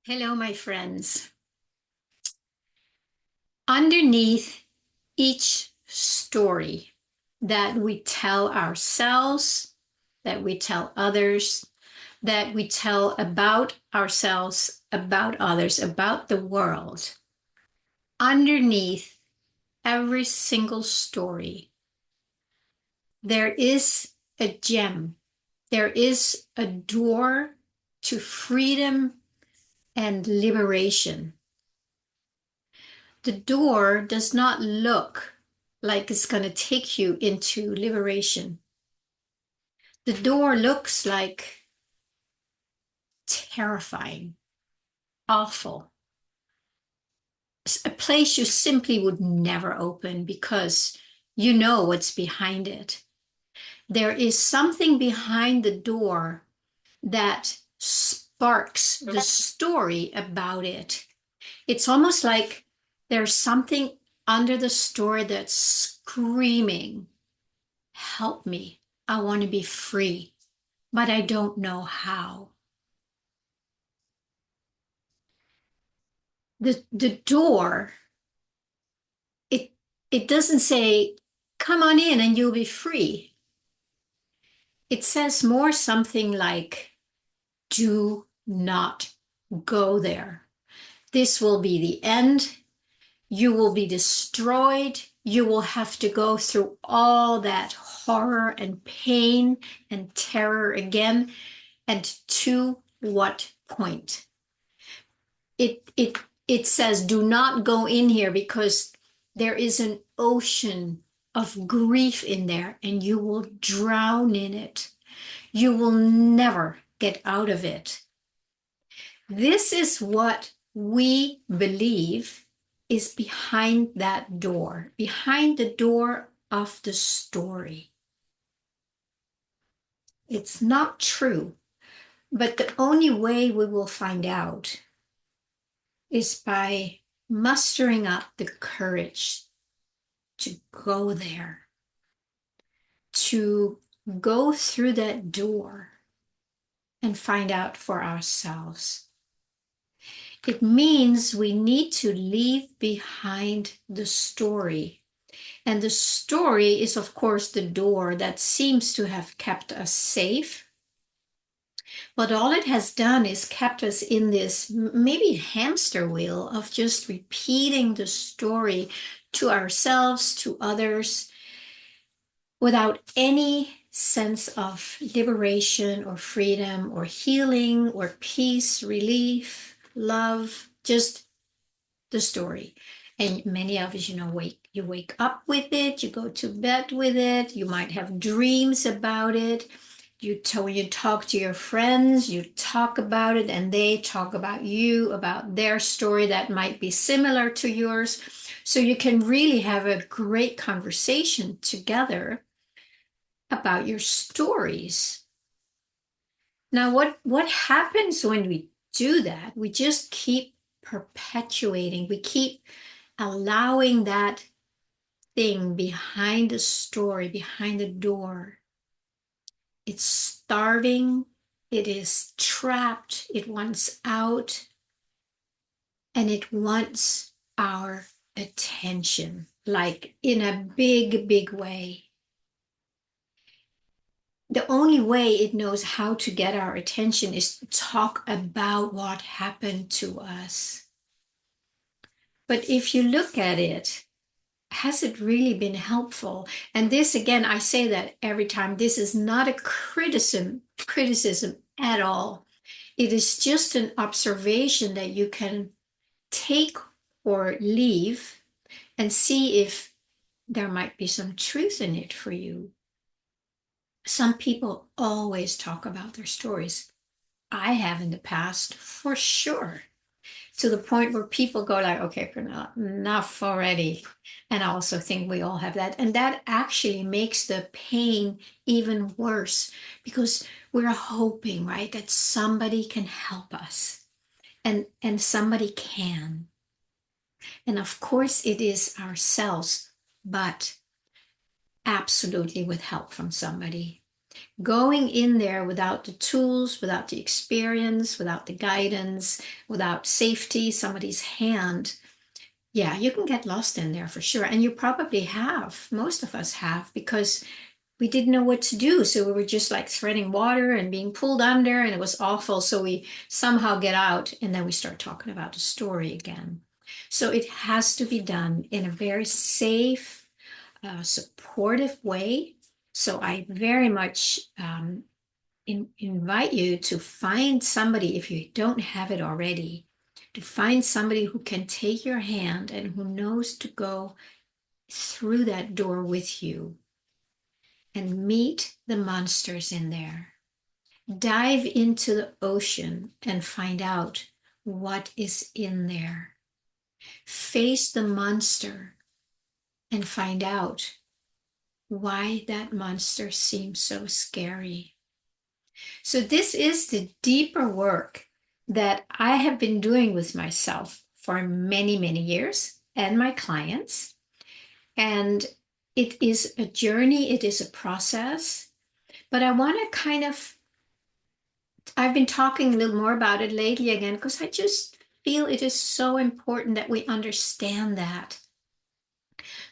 Hello, my friends. Underneath each story that we tell ourselves, that we tell others, that we tell about ourselves, about others, about the world, underneath every single story, there is a gem. There is a door to freedom and liberation. The door does not look like it's going to take you into liberation. The door looks like terrifying, awful, a place you simply would never open because you know what's behind it. There is something behind the door that sparks the story about it. It's almost like there's something under the story that's screaming, help me. I want to be free, but I don't know how. The door, it it doesn't say, come on in and you'll be free. It says more something like, do not go there. This will be the end. You will be destroyed. You will have to go through all that horror and pain and terror again. And to what point? It says, do not go in here because there is an ocean of grief in there and you will drown in it. You will never get out of it. This is what we believe is behind that door, behind the door of the story. It's not true, but the only way we will find out is by mustering up the courage to go there, to go through that door and find out for ourselves. It means we need to leave behind the story. And the story is, of course, the door that seems to have kept us safe. But all it has done is kept us in this maybe hamster wheel of just repeating the story to ourselves, to others, without any sense of liberation or freedom or healing or peace, relief, love, just the story. And many of us, you wake up with it, you go to bed with it, you might have dreams about it. When you talk to your friends, you talk about it, and they talk about you, about their story that might be similar to yours. So you can really have a great conversation together about your stories. Now, what happens when we do that? We just keep perpetuating, we keep allowing that thing behind the story, behind the door. It's starving, it is trapped, it wants out, and it wants our attention, like in a big, big way. The only way it knows how to get our attention is to talk about what happened to us. But if you look at it, has it really been helpful? And this, again, I say that every time, this is not a criticism at all. It is just an observation that you can take or leave and see if there might be some truth in it for you. Some people always talk about their stories. I have in the past, for sure, to the point where people go like, okay, enough already. And I also think we all have that. And that actually makes the pain even worse because we're hoping, right, that somebody can help us. And somebody can. And of course it is ourselves, but absolutely with help from somebody. Going in there without the tools, without the experience, without the guidance, without safety, somebody's hand, yeah, you can get lost in there for sure. And you probably have, most of us have, because we didn't know what to do. So we were just like treading water and being pulled under, and it was awful. So we somehow get out, and then we start talking about the story again. So it has to be done in a very safe, supportive way. So I very much invite you to find somebody, if you don't have it already, to find somebody who can take your hand and who knows to go through that door with you and meet the monsters in there. Dive into the ocean and find out what is in there. Face the monster and find out why that monster seems so scary. So, this is the deeper work that I have been doing with myself for many, many years and my clients. And it is a journey, it is a process. But I want to I've been talking a little more about it lately again because I just feel it is so important that we understand that.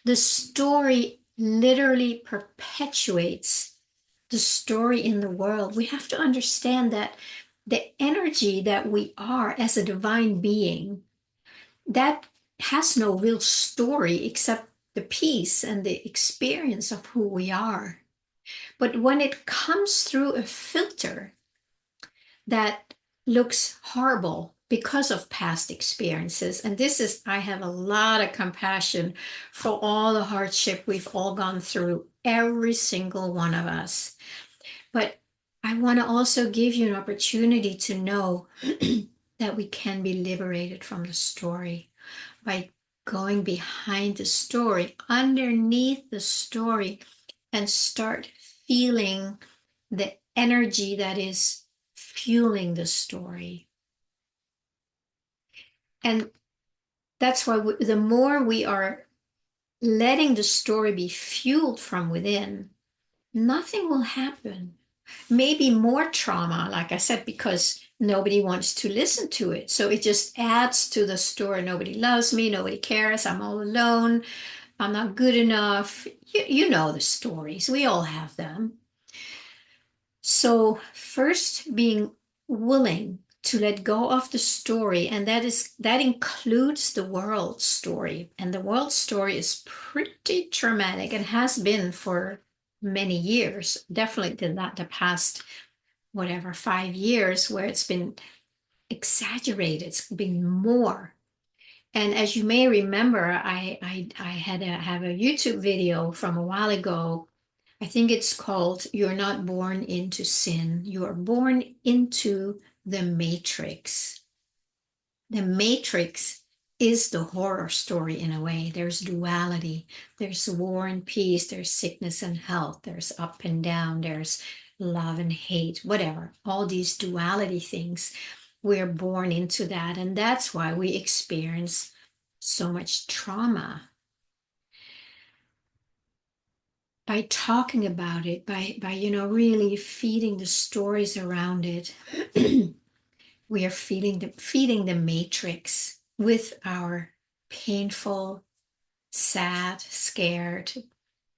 The story literally perpetuates the story in the world. We have to understand that the energy that we are as a divine being, that has no real story except the peace and the experience of who we are. But when it comes through a filter that looks horrible because of past experiences, and this is, I have a lot of compassion for all the hardship we've all gone through, every single one of us. But I want to also give you an opportunity to know that we can be liberated from the story by going behind the story, underneath the story, and start feeling the energy that is fueling the story. And that's why the more we are letting the story be fueled from within, nothing will happen. Maybe more trauma, like I said, because nobody wants to listen to it. So it just adds to the story. Nobody loves me, nobody cares, I'm all alone, I'm not good enough. You know the stories, we all have them. So first, being willing to let go of the story, and that includes the world story. And the world story is pretty traumatic and has been for many years, definitely not the past, whatever, 5 years, where it's been exaggerated, it's been more. And as you may remember, I have a YouTube video from a while ago. I think it's called "You're Not Born into Sin. You are born into the Matrix." The Matrix is the horror story in a way. There's duality, there's war and peace, there's sickness and health, there's up and down, there's love and hate, whatever. All these duality things, we're born into that. And that's why we experience so much trauma. By talking about it, by really feeding the stories around it, we are feeding the matrix with our painful, sad, scared,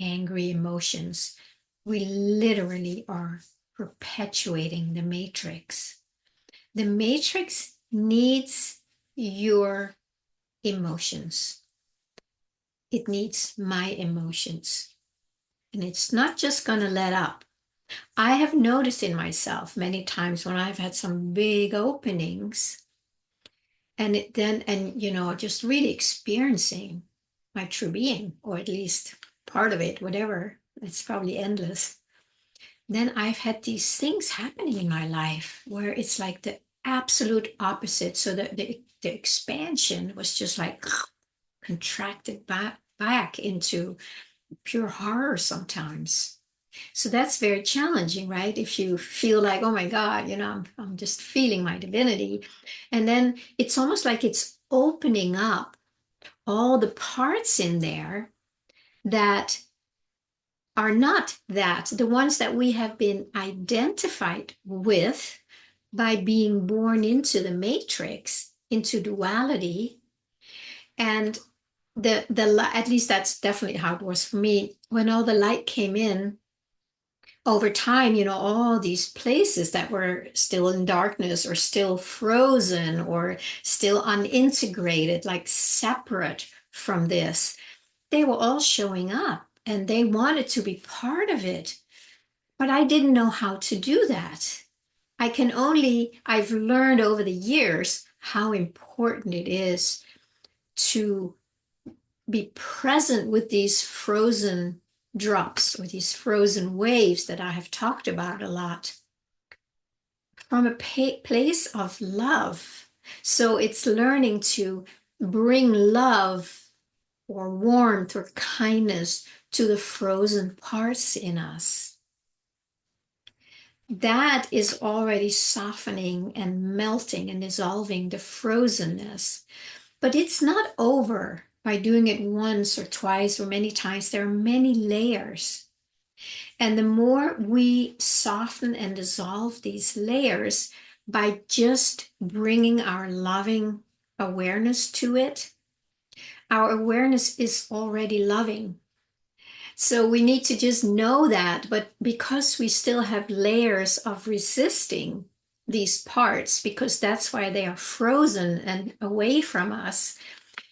angry emotions. We literally are perpetuating the matrix. The matrix needs your emotions. It needs my emotions. And it's not just going to let up. I have noticed in myself many times when I've had some big openings and just really experiencing my true being, or at least part of it, whatever, it's probably endless. Then I've had these things happening in my life where it's like the absolute opposite. So the expansion was just like contracted back into pure horror sometimes. So that's very challenging, right? If you feel like, oh my God, I'm just feeling my divinity. And then it's almost like it's opening up all the parts in there that are not that. The ones that we have been identified with by being born into the matrix, into duality. And at least that's definitely how it was for me. When all the light came in, over time, all these places that were still in darkness or still frozen or still unintegrated, like separate from this, they were all showing up and they wanted to be part of it. But I didn't know how to do that. I've learned over the years how important it is to be present with these frozen drops or these frozen waves that I have talked about a lot from a place of love. So it's learning to bring love or warmth or kindness to the frozen parts in us. That is already softening and melting and dissolving the frozenness. But it's not over by doing it once or twice or many times. There are many layers. And the more we soften and dissolve these layers by just bringing our loving awareness to it, our awareness is already loving. So we need to just know that. But because we still have layers of resisting these parts, because that's why they are frozen and away from us,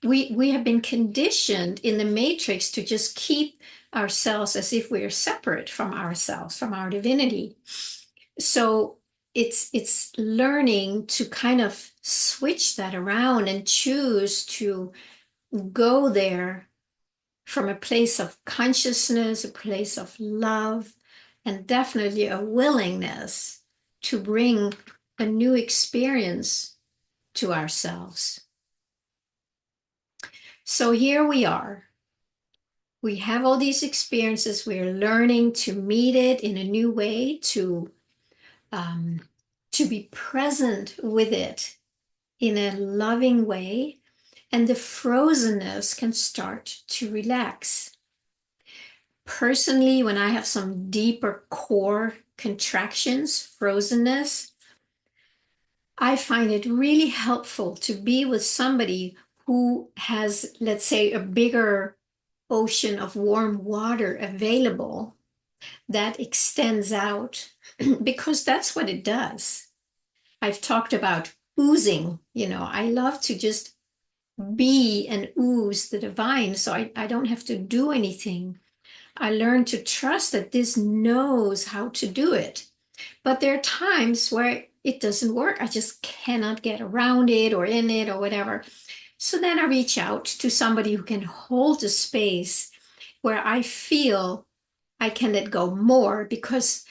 we have been conditioned in the matrix to just keep ourselves as if we are separate from ourselves, from our divinity. So it's learning to kind of switch that around and choose to go there from a place of consciousness, a place of love, and definitely a willingness to bring a new experience to ourselves. So here we are. We have all these experiences. We're learning to meet it in a new way, to be present with it in a loving way, and the frozenness can start to relax. Personally, when I have some deeper core contractions, frozenness, I find it really helpful to be with somebody who has, let's say, a bigger ocean of warm water available that extends out because that's what it does. I've talked about oozing. I love to just be and ooze the divine, so I don't have to do anything. I learned to trust that this knows how to do it. But there are times where it doesn't work. I just cannot get around it or in it or whatever. So then I reach out to somebody who can hold the space where I feel I can let go more because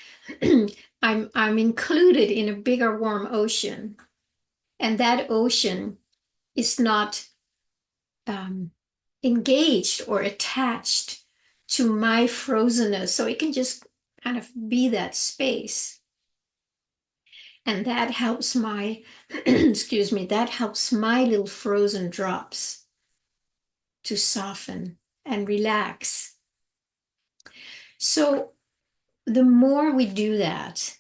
I'm included in a bigger warm ocean. And that ocean is not engaged or attached to my frozenness. So it can just kind of be that space. And that helps my, excuse me, that helps my little frozen drops to soften and relax. So the more we do that,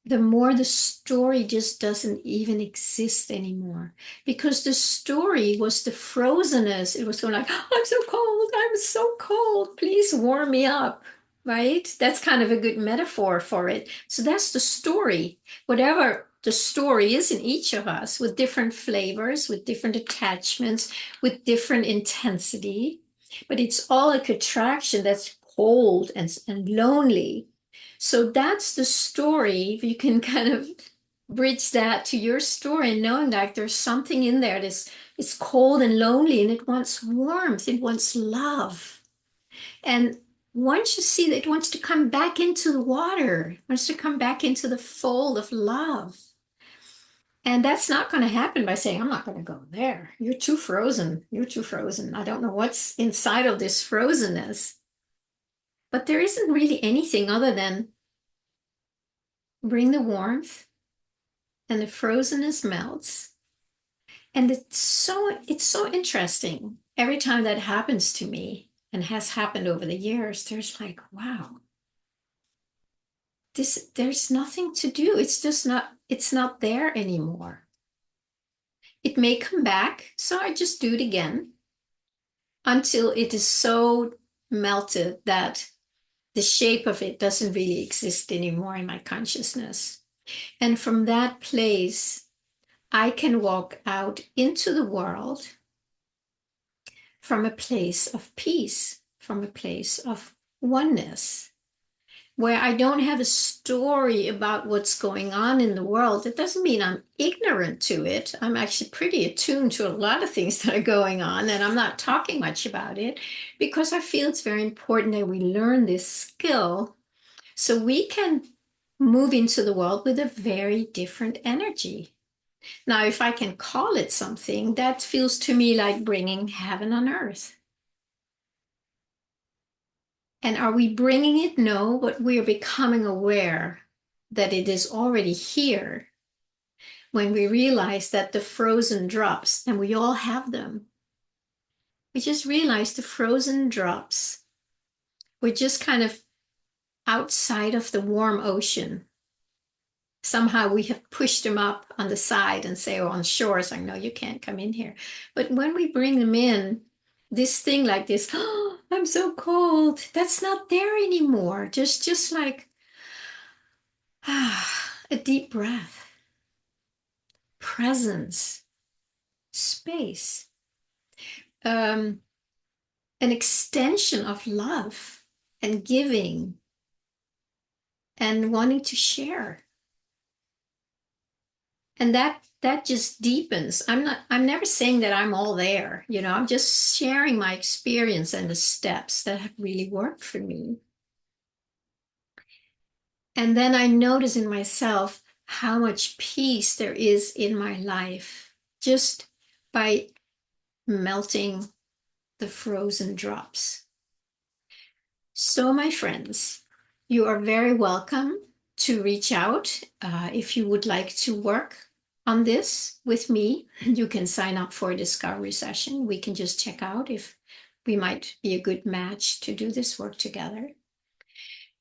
the more the story just doesn't even exist anymore. Because the story was the frozenness. It was going like, I'm so cold, I'm so cold, please warm me up, right? That's kind of a good metaphor for it. So that's the story. Whatever the story is in each of us, with different flavors, with different attachments, with different intensity, but it's all a contraction that's cold and lonely. So that's the story. You can kind of bridge that to your story, knowing that there's something in there that's it's cold and lonely and it wants warmth, it wants love. And once you see that it wants to come back into the water, it wants to come back into the fold of love. And that's not going to happen by saying, I'm not going to go there. You're too frozen. You're too frozen. I don't know what's inside of this frozenness. But there isn't really anything other than bring the warmth and the frozenness melts. And it's so interesting every time that happens to me. and has happened over the years, there's like, wow, there's nothing to do. It's not there anymore. It may come back, so I just do it again until it is so melted that the shape of it doesn't really exist anymore in my consciousness. And from that place, I can walk out into the world from a place of peace, from a place of oneness, where I don't have a story about what's going on in the world. It doesn't mean I'm ignorant to it. I'm actually pretty attuned to a lot of things that are going on, and I'm not talking much about it because I feel it's very important that we learn this skill so we can move into the world with a very different energy. Now, if I can call it something, that feels to me like bringing heaven on earth. And are we bringing it? No, but we are becoming aware that it is already here when we realize that the frozen drops, and we all have them, we just realize the frozen drops, we're just kind of outside of the warm ocean. Somehow we have pushed them up on the side and say, or on shores, like, no, you can't come in here. But when we bring them in, this thing like this, oh, I'm so cold, that's not there anymore. Just like a deep breath, presence, space, an extension of love and giving and wanting to share. And that just deepens. I'm never saying that I'm all there, I'm just sharing my experience and the steps that have really worked for me. And then I notice in myself how much peace there is in my life just by melting the frozen drops. So, my friends, you are very welcome to reach out if you would like to work on this with me. You can sign up for a discovery session. We can just check out if we might be a good match to do this work together.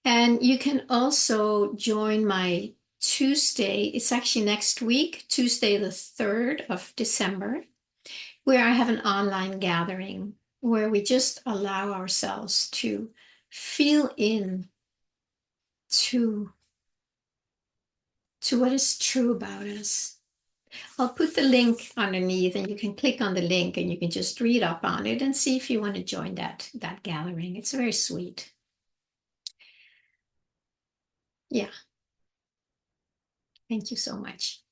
And you can also join my Tuesday, it's actually next week, Tuesday, the 3rd of December, where I have an online gathering where we just allow ourselves to feel in to what is true about us. I'll put the link underneath and you can click on the link and you can just read up on it and see if you want to join that gathering. It's very sweet. Yeah. Thank you so much.